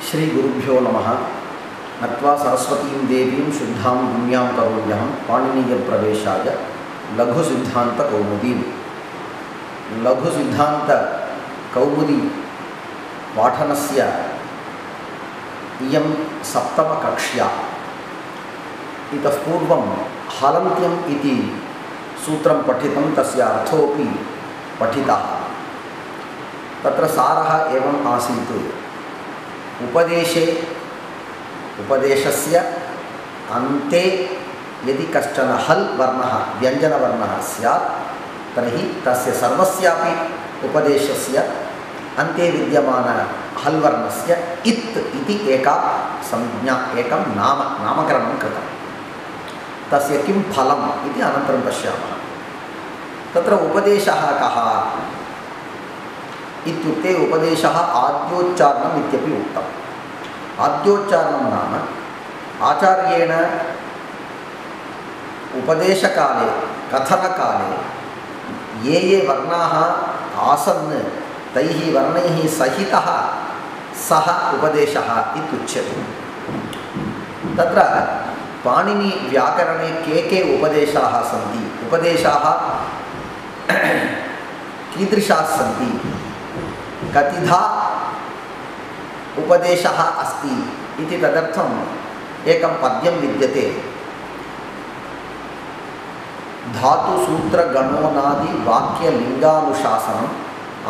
श्री गुरुभ्यो नमः। नत्वा सरस्वतीं देवीं शुद्धां पुण्यां करोम्यहं पाणिनीयप्रवेशाय लघुसिद्धान्तकौमुदीं। लघुसिद्धान्तकौमुदी पाठनस्य इयं सप्तमकक्ष्या। इतः पूर्वं हलन्त्यम् इति सूत्रं पठितं, तस्य अर्थोऽपि पठितः। तत्र सारः एवम् आसीत्: उपदेशस्य अन्ते यदि कश्चन हल् वर्णः व्यञ्जनवर्णः स्यात् तर्हि तस्य सर्वस्यापि उपदेशस्य अन्ते विद्यमान हल् वर्णस्य इत् इति एका संज्ञा, एकं नामकरणं कृतं। तस्य किं फलम् इति अनन्तरं पश्यामः। तत्र उपदेशः कः इत्युक्ते उपदेशः आद्योच्चारणम् इत्यपि उक्तम्। आद्योच्चारणं नाम आचार्येण उपदेशकाले, कथनकाले ये वर्णाः आसन् तैः वर्णैः सहितः सः उपदेशः इत्युच्यते। तत्र पाणिनिव्याकरणे के उपदेशाः सन्ति, उपदेशाः कीदृशाः सन्ति, कतिधा उपदेशः अस्ति इति तदर्थम् एकं पद्यं विद्यते। धातुसूत्रगणोनादि वाक्यलिङ्गानुशासनम्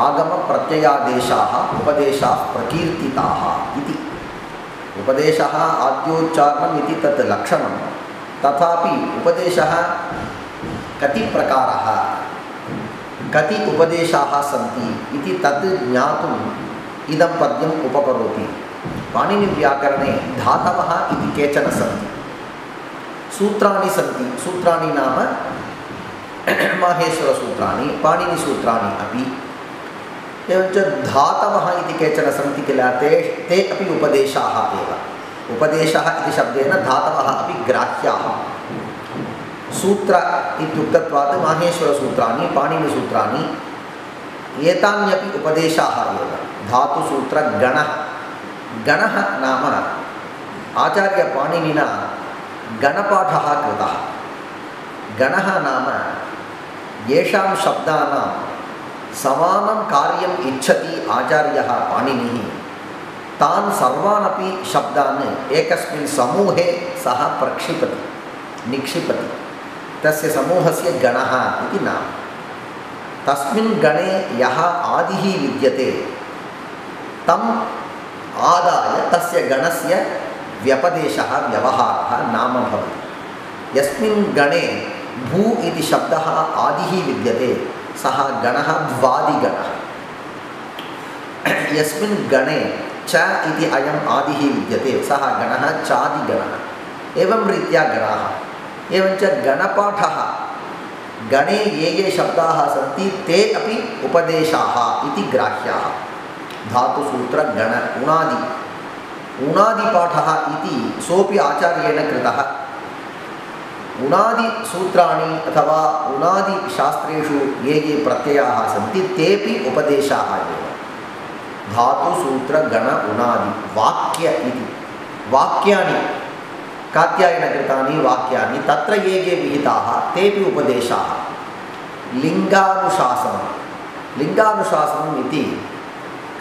आगमप्रत्ययादेशाः उपदेशाः प्रकीर्तिताः इति। उपदेशः आद्योच्चारणम् इति तत् लक्षणं। तथापि उपदेशः कति प्रकारः, कति उपदेशाः सन्ति इति तत् ज्ञातुम् इदं पद्यम् उपकरोति। पाणिनिव्याकरणे धातवः इति केचन सन्ति, सूत्राणि सन्ति। सूत्राणि नाम माहेश्वरसूत्राणि, पाणिनिसूत्राणि अपि। एवञ्च धातवः इति केचन सन्ति किल, ते अपि उपदेशाः एव। उपदेशः इति शब्देन धातवः अपि ग्राह्याः। सूत्र इत्युक्तत्वात् माहेश्वरसूत्राणि, पाणिनिसूत्राणि एतान्यपि उपदेशाः एव। धातुसूत्रगणः, गणः नाम आचार्यपाणिनिना गणपाठः कृतः। गणः नाम येषां शब्दानां समानं कार्यम् इच्छति आचार्यः पाणिनिः, तान् सर्वानपि शब्दान् एकस्मिन् समूहे सः प्रक्षिपति, निक्षिपति। तस्य समूहस्य गणः इति नाम। तस्मिन् गणे यः आदिः विद्यते तम् आदाय तस्य गणस्य व्यपदेशः, व्यवहारः नाम भवति। यस्मिन् गणे भू इति शब्दः आदिः विद्यते सः गणः भ्वादिगणः। यस्मिन् गणे च इति अयम् आदिः विद्यते सः गणः चादिगणः। एवं रीत्या गणाः। एवञ्च गणपाठः, गणे ये शब्दाः सन्ति ते अपि उपदेशाः इति ग्राह्याः। धातुसूत्रगण उणादिपाठः इति सोऽपि आचार्येण कृतः। उणादिसूत्राणि अथवा उणादिशास्त्रेषु ये प्रत्ययाः सन्ति तेऽपि उपदेशाः एव। धातुसूत्रगण उणादि वाक्य इति वाक्यानि, कात्यायनकृतानि वाक्यानि, तत्र ये विहिताः तेऽपि उपदेशाः। लिङ्गानुशासनम् इति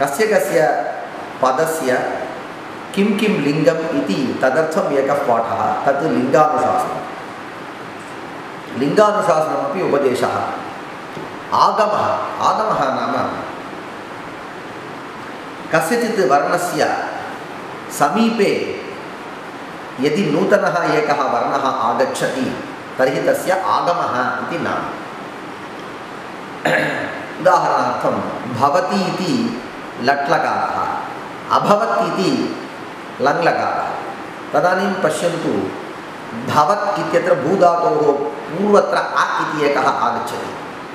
कस्य कस्य पदस्य किं किं लिङ्गम् इति तदर्थम् एकः पाठः, तत् लिङ्गानुशासनम्। लिङ्गानुशासनमपि उपदेशः। आगमः नाम कस्यचित् वर्णस्य समीपे यदि नूतनः एकः वर्णः आगच्छति तर्हि तस्य आगमः इति नाम। उदाहरणार्थं भवति इति लट्लकारः, अभवत् इति लङ्लकारः। तदानीं पश्यन्तु, भवत् इत्यत्र भूधातोः पूर्वत्र अ इति एकः आगच्छति,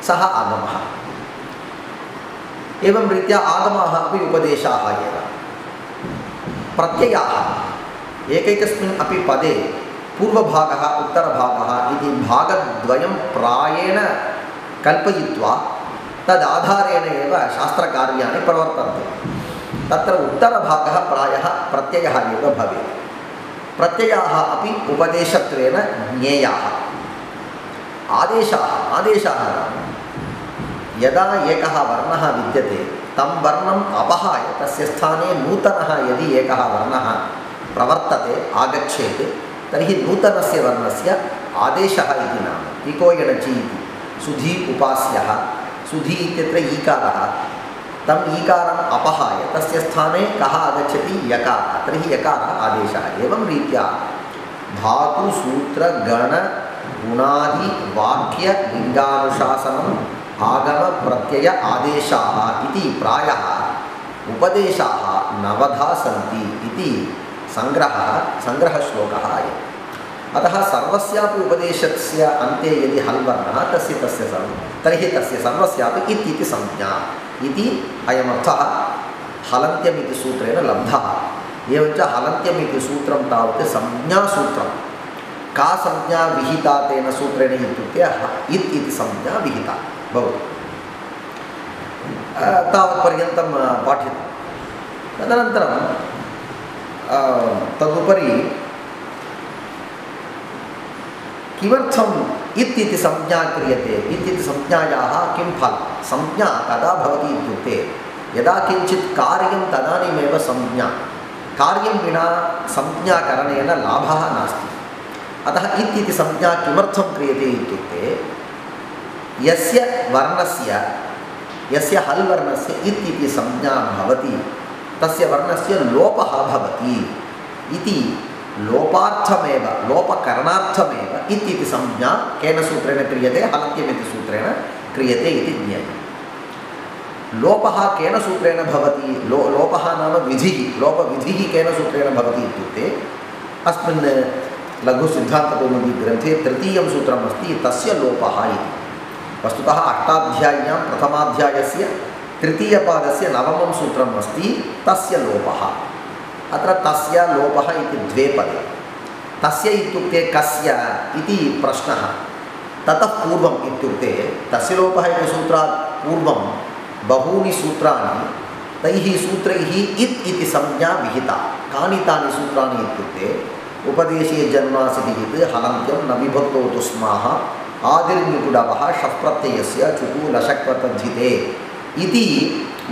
सः आगमः। एवं रीत्या आगमाः अपि उपदेशाः एव। प्रत्ययाः, एकैकस्मिन् अपि पदे पूर्वभागः उत्तरभागः इति भागद्वयं प्रायेण कल्पयित्वा तदाधारेण एव शास्त्रकार्याणि प्रवर्तन्ते। तत्र उत्तरभागः प्रायः प्रत्ययः एव भवेत्। प्रत्ययाः अपि उपदेशत्वेन ज्ञेयाः। आदेशाः नाम यदा एकः वर्णः विद्यते तं वर्णम् अपहाय तस्य स्थाने नूतनः यदि एकः वर्णः प्रवर्तते आगच्छेत् तर्हि नूतनस्य वर्णस्य आदेशः इति नाम। इको यणचि इति सुधी उपास्यः, सुधी इत्यत्र ईकारः, तम् ईकारम् अपहाय तस्य स्थाने कः आगच्छति? यकारः, तर्हि यकारः आदेशः। एवं रीत्या धातु सूत्र गण गुणादि वाक्य लिङ्गानुशासनम् आगम प्रत्यय आदेशाः इति प्रायः उपदेशाः 9 सन्ति इति संग्रहश्लोकः अयम्। अतः सर्वस्यापि उपदेशस्य अन्ते यदि हल् वर्णः तर्हि तस्य सर्वस्यापि इत् इति संज्ञा इति अयमर्थः हलन्त्यमिति सूत्रेण लब्धः। एवञ्च हलन्त्यमिति सूत्रं तावत् संज्ञासूत्रं। का संज्ञा विहिता तेन सूत्रेण इत्युक्ते इत् इति संज्ञा विहिता भवति। तावत्पर्यन्तं पाठितं। तदनन्तरं तदुपरि किमर्थम् इत् इति संज्ञा क्रियते? इत् इति संज्ञायाः किं फलं? संज्ञा कदा भवति इत्युक्ते यदा किञ्चित् कार्यं तदानीमेव संज्ञा। कार्यं विना संज्ञाकरणेन लाभः नास्ति। अतः इत् इति संज्ञा किमर्थं क्रियते इत्युक्ते यस्य हल् वर्णस्य इत् इति संज्ञा भवति तस्य वर्णस्य लोपः भवति इति लोपार्थमेव लोपकरणार्थमेव इत् इति संज्ञा केन सूत्रेण क्रियते? हलन्त्यमिति सूत्रेण क्रियते इति ज्ञेयः। लोपः केन सूत्रेण भवति? लोपः नाम विधिः। लोपविधिः केन सूत्रेण भवति इत्युक्ते अस्मिन् लघुसिद्धान्तकौमुदी ग्रन्थे 3 सूत्रम् अस्ति तस्य लोपः इति। वस्तुतः अष्टाध्याय्यां प्रथमाध्यायस्य 3 9मं सूत्रम् अस्ति तस्य लोपः। अत्र तस्य लोपः इति 2 पदे। तस्य इत्युक्ते कस्य इति प्रश्नः। ततः पूर्वम् इत्युक्ते तस्य लोपः इति सूत्रात् पूर्वं बहूनि सूत्राणि तैः सूत्रैः इत् इति संज्ञा विहिता। कानि तानि सूत्राणि इत्युक्ते उपदेशे जन्मासिदिहित् हलन्त्यं न विभक्तो तुस्माः आदिर्निपुडवः शप्रत्ययस्य चुकु लशक्वतद्धिते इति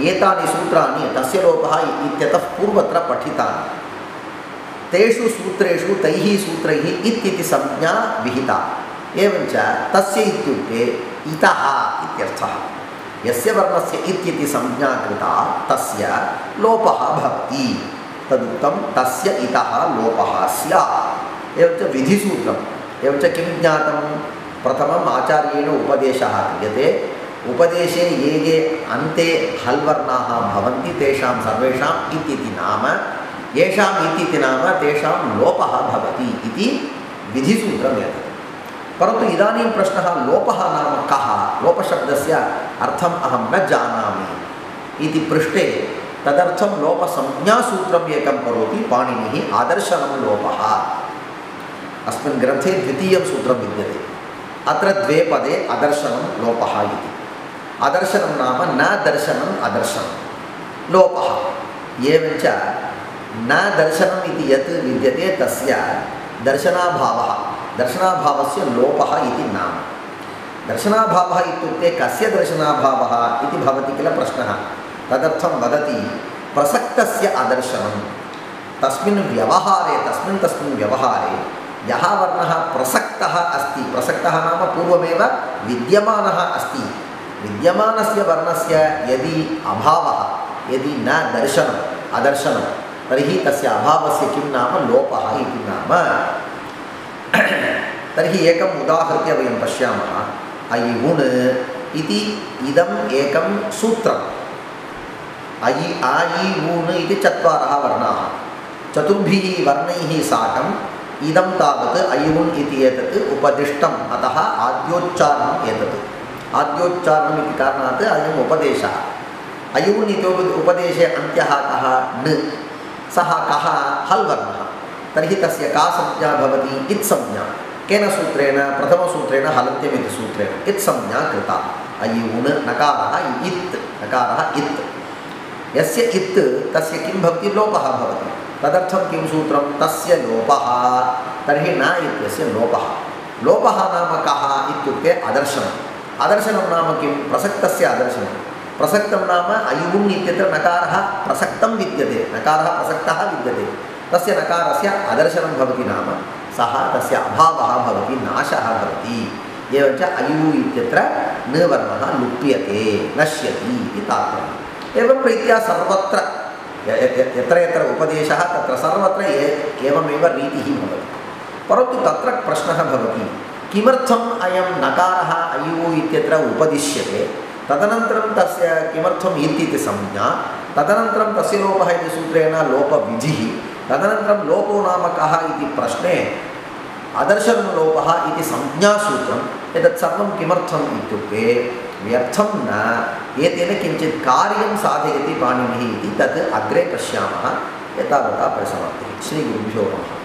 एतानि सूत्राणि तस्य लोपः इत्यतः पूर्वत्र पठितानि। तेषु सूत्रेषु तैः सूत्रैः इत् इति संज्ञा विहिता। एवञ्च तस्य इत्युक्ते इतः इत्यर्थः। यस्य वर्णस्य इत् इति संज्ञा कृता तस्य लोपः भवति। तदुक्तं तस्य इतः लोपः स्यात्। एवञ्च विधिसूत्रम्। एवञ्च किं ज्ञातं? प्रथमम् आचार्येण उपदेशः क्रियते। उपदेशे ये अन्ते हल् वर्णाः भवन्ति तेषां सर्वेषाम् इत् इति नाम, येषाम् इत् इति नाम तेषां लोपः भवति इति विधिसूत्रम् एतत्। परन्तु इदानीं प्रश्नः लोपः नाम कः? लोपशब्दस्य अर्थम् अहं न जानामि इति पृष्टे तदर्थं लोपसंज्ञासूत्रम् एकं करोति पाणिनिः। आदर्शनं लोपः। अस्मिन् ग्रन्थे 2 सूत्रं विद्यते। अत्र 2 पदे अदर्शनं लोपः इति। अदर्शनं नाम न दर्शनम् अदर्शनं लोपः। एवञ्च न दर्शनम् इति यत् विद्यते तस्य दर्शनाभावः, दर्शनाभावस्य लोपः इति नाम। दर्शनाभावः इत्युक्ते कस्य दर्शनाभावः इति भवति किल प्रश्नः। तदर्थं वदति प्रसक्तस्य अदर्शनं। तस्मिन् व्यवहारे यः वर्णः प्रसक्तः अस्ति, प्रसक्तः नाम पूर्वमेव विद्यमानः अस्ति, विद्यमानस्य वर्णस्य यदि अभावः, यदि न दर्शनम् अदर्शनं तर्हि तस्य अभावस्य किं नाम? लोपः इति नाम। तर्हि एकम् उदाहृत्य वयं पश्यामः। अयि उण् इति इदम् एकं सूत्रम्। अयि आयि ऊन् इति 4 वर्णाः। 4 वर्णैः साकम् इदं तावत् अयुन् इति एतत् उपदिष्टम्। अतः आद्योच्चारणम् एतत्। आद्योच्चारणम् इति कारणात् अयम् उपदेशः। अयुन् इति उपदेशे अन्त्यः कः? न। सः कः? हल् वर्णः। तर्हि तस्य का संज्ञा भवति? इत् संज्ञा। केन सूत्रेण? प्रथमसूत्रेण हलन्त्यमिति सूत्रेण इत् संज्ञा कृता। अयुन् नकारः इत्, नकारः इत्। यस्य इत् तस्य किं भवति लोपः भवति तदर्थं किं सूत्रं तस्य लोपः तर्हि न इत्यस्य लोपः लोपः नाम कः इत्युक्ते अदर्शनम् अदर्शनं नाम किं प्रसक्तस्य अदर्शनं प्रसक्तं नाम अयुम् इत्यत्र नकारः प्रसक्तं विद्यते नकारः प्रसक्तः विद्यते तस्य नकारस्य अदर्शनं भवति नाम सः तस्य अभावः भवति नाशः भवति एवञ्च अयु इत्यत्र न वर्णः लुप्यते नश्यति इति तात्पर्यम् एवं रीत्या सर्वत्र यत्र यत्र उपदेशः तत्र सर्वत्र एवमेव रीतिः भवति परन्तु तत्र प्रश्नः भवति किमर्थम् अयं नकारः अयु इत्यत्र उपदिश्यते तदनन्तरं तस्य किमर्थम् इति संज्ञा तदनन्तरं तस्य लोपः इति सूत्रेण लोपविधिः तदनन्तरं लोपो नाम कः इति प्रश्ने अदर्शनं लोपः इति संज्ञासूत्रम् एतत् सर्वं किमर्थम् इत्युक्ते व्यर्थं न एतेन किञ्चित् कार्यं साधयति पाणिनिः इति तत् अग्रे पश्यामः एतावता परिसमाप्तिः श्रीगुरुभ्यो नमः